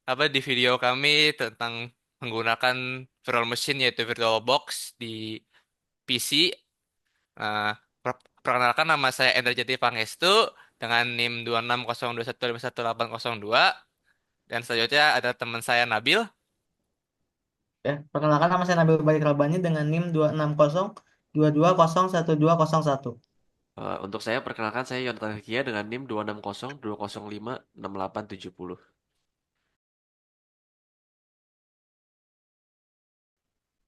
di video kami tentang menggunakan virtual machine yaitu VirtualBox di PC. Nah, perkenalkan nama saya Endra Jati Pangestu dengan NIM 2602121802 dan selanjutnya ada teman saya Nabil. Ya, perkenalkan nama saya Nabil Baik Rabani dengan NIM 26022011201. Untuk saya, perkenalkan saya Yonatan Hekia dengan NIM 26020566870.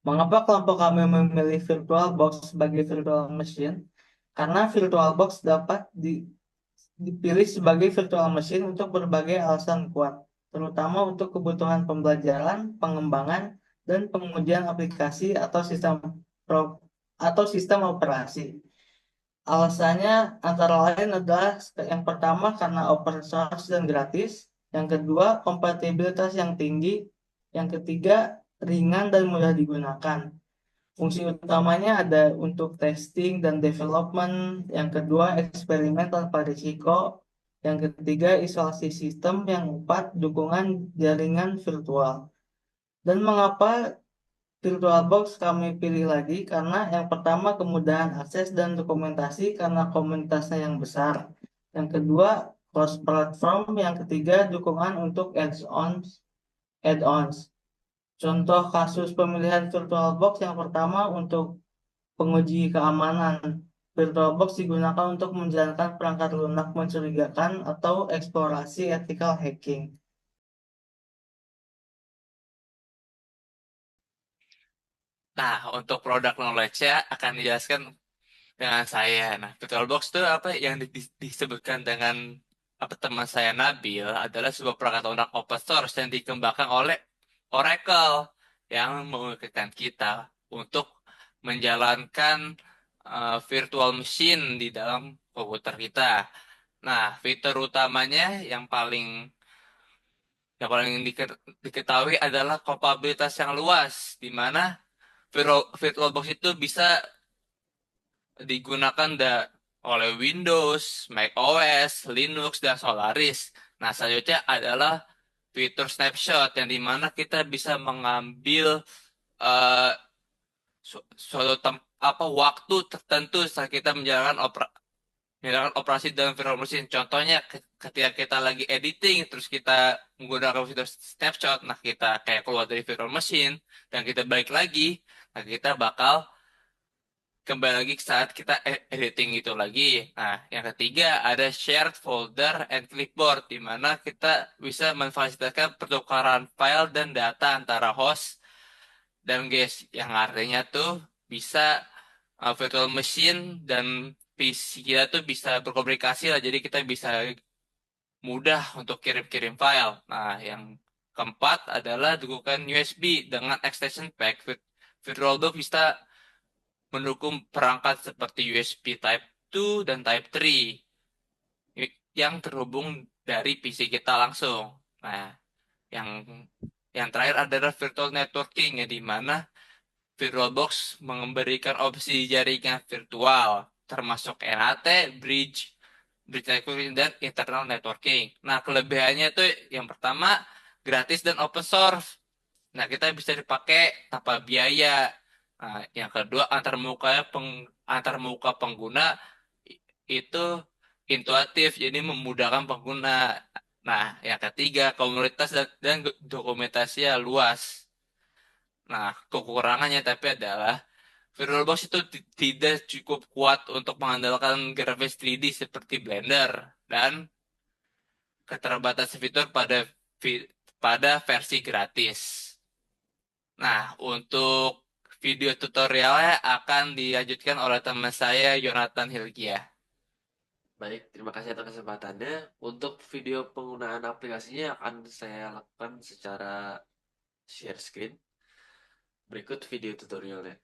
Mengapa kelompok kami memilih VirtualBox sebagai virtual machine? Karena VirtualBox dapat dipilih sebagai virtual machine untuk berbagai alasan kuat, terutama untuk kebutuhan pembelajaran, pengembangan, dan pengujian aplikasi atau sistem operasi. Alasannya antara lain adalah yang pertama karena open source dan gratis, yang kedua kompatibilitas yang tinggi, yang ketiga ringan dan mudah digunakan. Fungsi utamanya ada untuk testing dan development, yang kedua eksperimen tanpa risiko, yang ketiga isolasi sistem, yang keempat dukungan jaringan virtual. Dan mengapa VirtualBox kami pilih lagi? Karena yang pertama kemudahan akses dan dokumentasi karena komunitasnya yang besar. Yang kedua cross platform, yang ketiga dukungan untuk add-ons. Contoh kasus pemilihan VirtualBox yang pertama untuk penguji keamanan. VirtualBox digunakan untuk menjalankan perangkat lunak mencurigakan atau eksplorasi ethical hacking. Nah, untuk produk knowledge-nya akan dijelaskan dengan saya. Nah, VirtualBox itu apa yang disebutkan dengan apa teman saya Nabil adalah sebuah perangkat lunak open source yang dikembangkan oleh Oracle yang memungkinkan kita untuk menjalankan virtual machine di dalam komputer kita. Nah, fitur utamanya yang paling diketahui adalah kapabilitas yang luas, di mana VirtualBox itu bisa digunakan oleh Windows, Mac OS, Linux, dan Solaris. Nah, selanjutnya adalah fitur snapshot yang dimana kita bisa mengambil eh, waktu tertentu saat kita menjalankan operasi dalam virtual machine. Contohnya ketika kita lagi editing, terus kita menggunakan fitur snapshot, nah kita kayak keluar dari virtual machine dan kita balik lagi, nah kita bakal kembali lagi ke saat kita editing itu lagi. Nah, yang ketiga ada shared folder and clipboard, di mana kita bisa memfasilitasi pertukaran file dan data antara host dan guest, yang artinya tuh bisa virtual machine dan PC kita tuh bisa berkomunikasi lah, jadi kita bisa mudah untuk kirim-kirim file. Nah, yang keempat adalah dukungan USB dengan extension pack. VirtualBox bisa mendukung perangkat seperti USB Type 2 dan Type 3 yang terhubung dari PC kita langsung. Nah, yang yang terakhir adalah virtual networking, ya, di mana VirtualBox memberikan opsi jaringan virtual termasuk NAT, bridge networking dan internal networking. Nah, kelebihannya itu yang pertama gratis dan open source. Nah, kita bisa dipakai tanpa biaya. Nah, yang kedua antar muka pengguna itu intuitif, jadi memudahkan pengguna. Nah, yang ketiga komunitas dan dokumentasinya luas. Nah, kekurangannya tapi adalah VirtualBox itu tidak cukup kuat untuk mengandalkan grafis 3D seperti Blender dan keterbatasan fitur pada versi gratis. Nah, untuk video tutorialnya akan dilanjutkan oleh teman saya Yonatan Hilkia. Baik, terima kasih atas kesempatannya. Untuk video penggunaan aplikasinya akan saya lakukan secara share screen. Berikut video tutorialnya.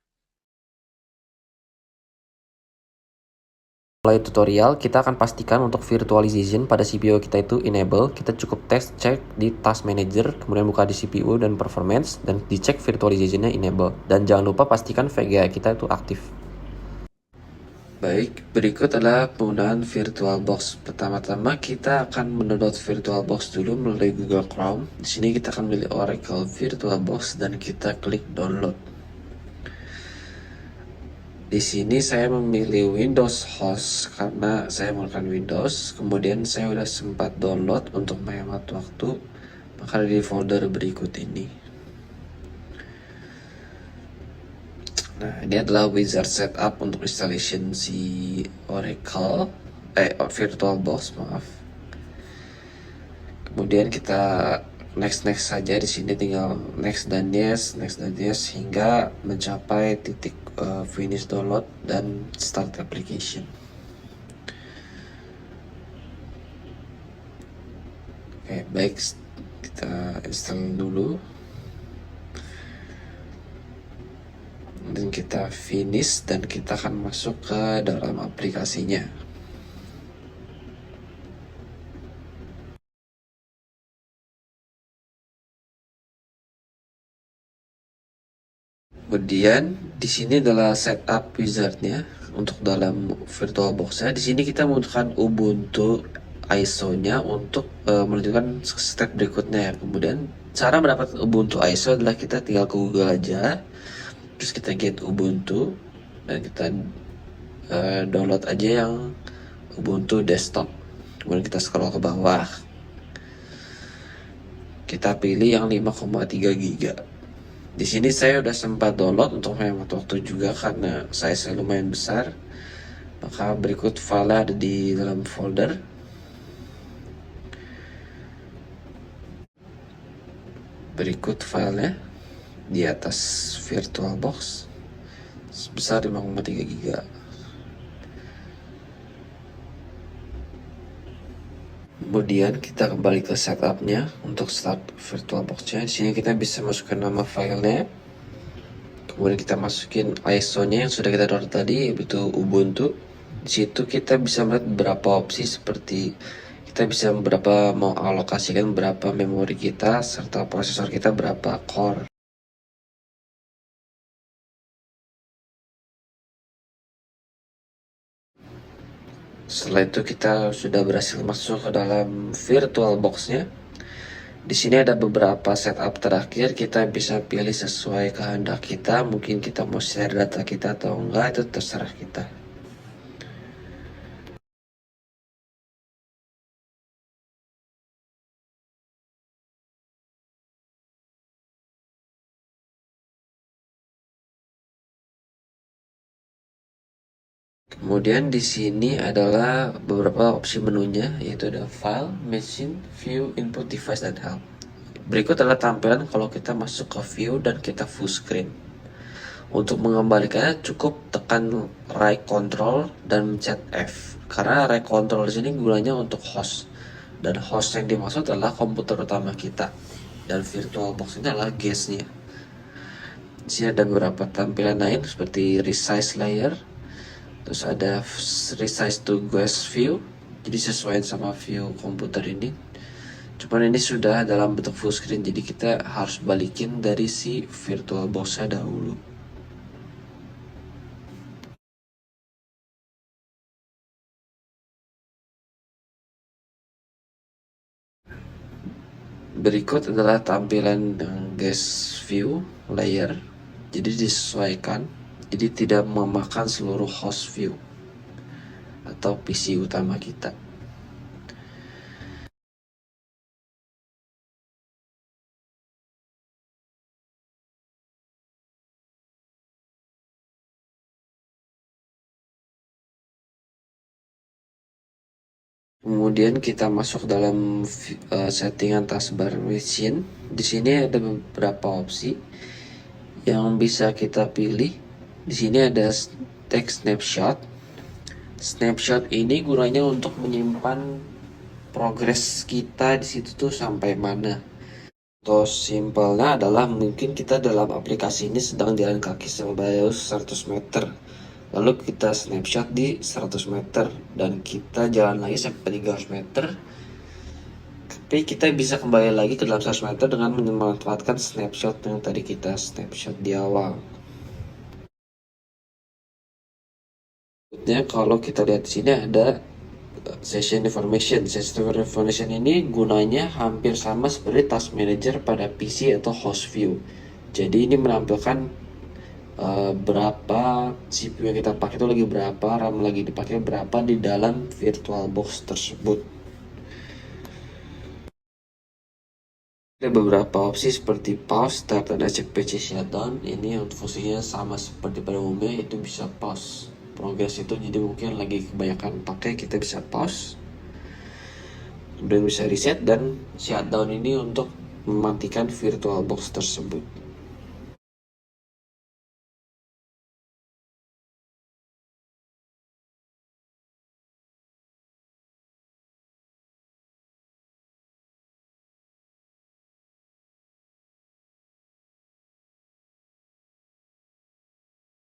Mulai tutorial, kita akan pastikan untuk virtualization pada CPU kita itu enable. Kita cukup cek di task manager, kemudian buka di CPU dan performance, dan dicek virtualizationnya enable. Dan jangan lupa pastikan VGA kita itu aktif. Baik, berikut adalah penggunaan VirtualBox. Pertama-tama kita akan mendownload VirtualBox dulu melalui Google Chrome. Di sini kita akan memilih Oracle VirtualBox dan kita klik download. Di sini saya memilih Windows Host karena saya menggunakan Windows. Kemudian saya sudah sempat download untuk menghemat waktu, maka di folder berikut ini. Nah, ini adalah wizard setup untuk installation si Oracle VirtualBox, maaf. Kemudian kita next saja. Di sini tinggal next dan yes hingga mencapai titik finish download dan start application. Oke, baik, kita install dulu dan kita finish dan kita akan masuk ke dalam aplikasinya. Kemudian di sini adalah setup wizardnya untuk dalam VirtualBox-nya. Di sini kita membutuhkan Ubuntu ISO-nya untuk melanjutkan step berikutnya. Kemudian cara mendapatkan Ubuntu ISO adalah kita tinggal ke Google aja, terus kita get Ubuntu dan kita download aja yang Ubuntu desktop. Kemudian kita scroll ke bawah, kita pilih yang 5,3 GB. Di sini saya udah sempat download untuk menghemat waktu juga karena size lumayan besar. Maka berikut file ada di dalam folder. Berikut filenya di atas VirtualBox sebesar 5,3 GB. Kemudian kita kembali ke setupnya untuk start VirtualBox-nya. Di sini kita bisa masukkan nama filenya. Kemudian kita masukin ISO-nya yang sudah kita download tadi, yaitu Ubuntu. Di situ kita bisa melihat beberapa opsi seperti kita bisa mau alokasikan berapa memori kita serta prosesor kita berapa core. Setelah itu kita sudah berhasil masuk ke dalam VirtualBox-nya. Di sini ada beberapa setup terakhir, kita bisa pilih sesuai kehendak kita. Mungkin kita mau share data kita atau enggak, itu terserah kita. Kemudian di sini adalah beberapa opsi menunya, yaitu ada File, Machine, View, Input, Device, dan Help. Berikut adalah tampilan kalau kita masuk ke View dan kita full screen. Untuk mengembalikannya cukup tekan right control dan mencet F. Karena right control di sini gunanya untuk host. Dan host yang dimaksud adalah komputer utama kita. Dan VirtualBox ini adalah guest-nya. Di sini ada beberapa tampilan lain seperti resize layer. Terus ada resize to guest view. Jadi sesuai sama view komputer ini. Cuman ini sudah dalam bentuk full screen, jadi kita harus balikin dari si VirtualBox-nya dahulu. Berikut adalah tampilan guest view layer. Jadi disesuaikan, jadi tidak memakan seluruh host view atau PC utama kita. Kemudian kita masuk dalam settingan taskbar machine. Di sini ada beberapa opsi yang bisa kita pilih. Di sini ada take snapshot. Snapshot ini gunanya untuk menyimpan progres kita di situ tuh sampai mana. Atau simpelnya adalah mungkin kita dalam aplikasi ini sedang jalan kaki sebanyak 100 meter. Lalu kita snapshot di 100 meter dan kita jalan lagi sampai 300 meter. Tapi kita bisa kembali lagi ke dalam 100 meter dengan memanfaatkan snapshot yang tadi kita snapshot di awal. Berikutnya kalau kita lihat di sini ada Session Information. Session Information ini gunanya hampir sama seperti Task Manager pada PC atau host view. Jadi ini menampilkan berapa CPU yang kita pakai itu lagi berapa, RAM lagi dipakai berapa di dalam VirtualBox tersebut. Ada beberapa opsi seperti pause, start, dan accept PC shutdown. Ini untuk fungsinya sama seperti pada umumnya, itu bisa pause progress itu, jadi mungkin lagi kebanyakan pakai kita bisa pause, kemudian bisa reset, dan shutdown ini untuk mematikan VirtualBox tersebut.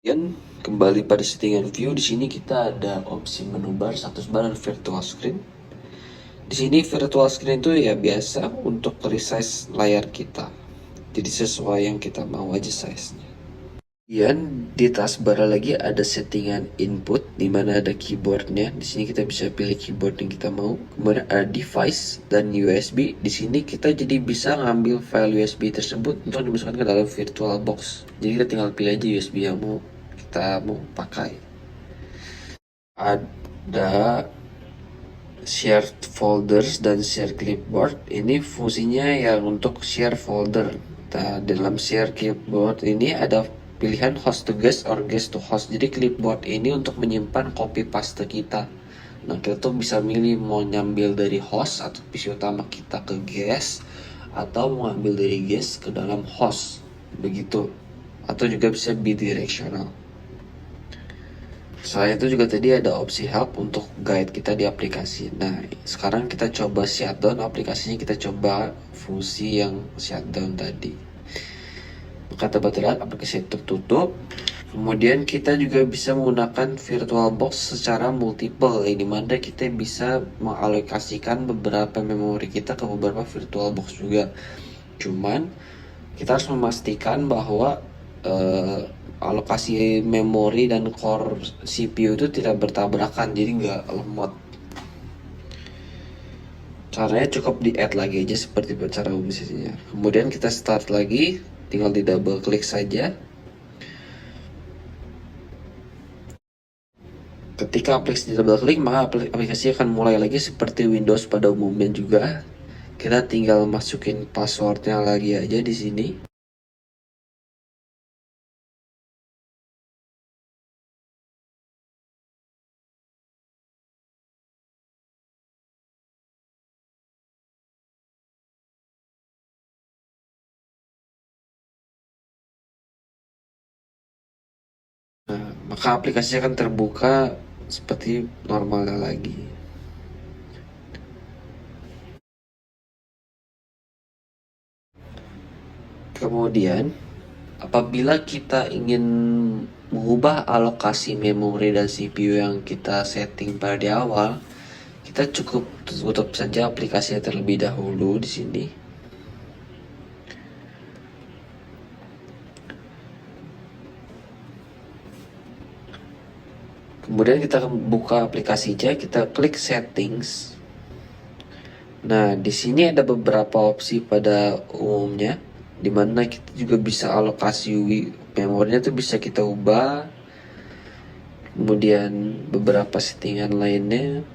Kemudian kembali pada settingan view, di sini kita ada opsi menu bar, status bar, dan virtual screen. Di sini virtual screen itu ya biasa untuk resize layar kita. Jadi sesuai yang kita mau aja size-nya. Kemudian di taskbar lagi ada settingan input di mana ada keyboardnya. Di sini kita bisa pilih keyboard yang kita mau. Kemudian ada device dan USB. Di sini kita jadi bisa ngambil file USB tersebut untuk dimasukkan ke dalam VirtualBox. Jadi kita tinggal pilih aja USB yang kita mau pakai. Ada share folders dan share clipboard. Ini fungsinya yang untuk share folder. Nah, dalam share clipboard ini ada pilihan host to guest or guest to host. Jadi clipboard ini untuk menyimpan copy paste kita. Nah, kita tuh bisa milih mau nyambil dari host atau PC utama kita ke guest, atau mau ambil dari guest ke dalam host. Begitu. Atau juga bisa bidirectional. Selain itu juga tadi ada opsi help untuk guide kita di aplikasi. Nah, sekarang kita coba shutdown aplikasinya, kita coba fungsi yang shutdown tadi. Maka dapat terlihat aplikasi tertutup. Kemudian kita juga bisa menggunakan VirtualBox secara multiple, yang dimana kita bisa mengalokasikan beberapa memori kita ke beberapa VirtualBox juga. Cuman kita harus memastikan bahwa alokasi memori dan core CPU itu tidak bertabrakan, jadi nggak lemot. Caranya cukup di add lagi aja seperti cara umum biasanya. Kemudian kita start lagi, tinggal di double klik saja. Ketika aplikasi di double klik, maka aplikasi akan mulai lagi seperti Windows pada umumnya juga. Kita tinggal masukin passwordnya lagi aja di sini. Nah, maka aplikasi akan terbuka seperti normalnya lagi. Kemudian, apabila kita ingin mengubah alokasi memori dan CPU yang kita setting pada di awal, kita cukup tutup saja aplikasinya terlebih dahulu di sini. Kemudian kita buka aplikasinya, kita klik settings. Nah, di sini ada beberapa opsi pada umumnya, dimana kita juga bisa alokasi memorinya tuh bisa kita ubah. Kemudian beberapa settingan lainnya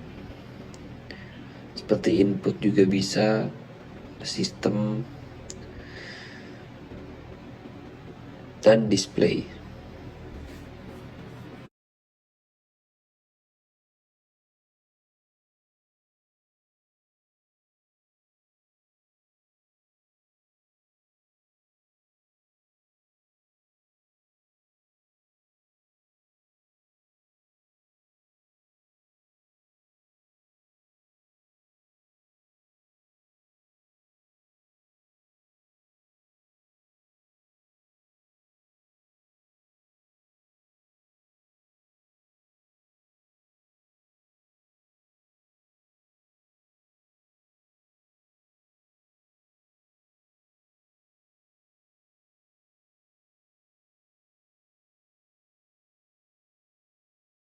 seperti input juga bisa, sistem, dan display.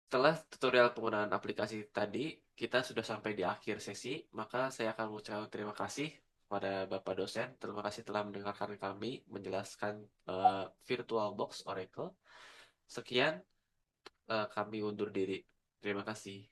Setelah tutorial penggunaan aplikasi tadi, kita sudah sampai di akhir sesi, maka saya akan mengucapkan terima kasih kepada Bapak dosen. Terima kasih telah mendengarkan kami menjelaskan VirtualBox Oracle. Sekian, kami undur diri. Terima kasih.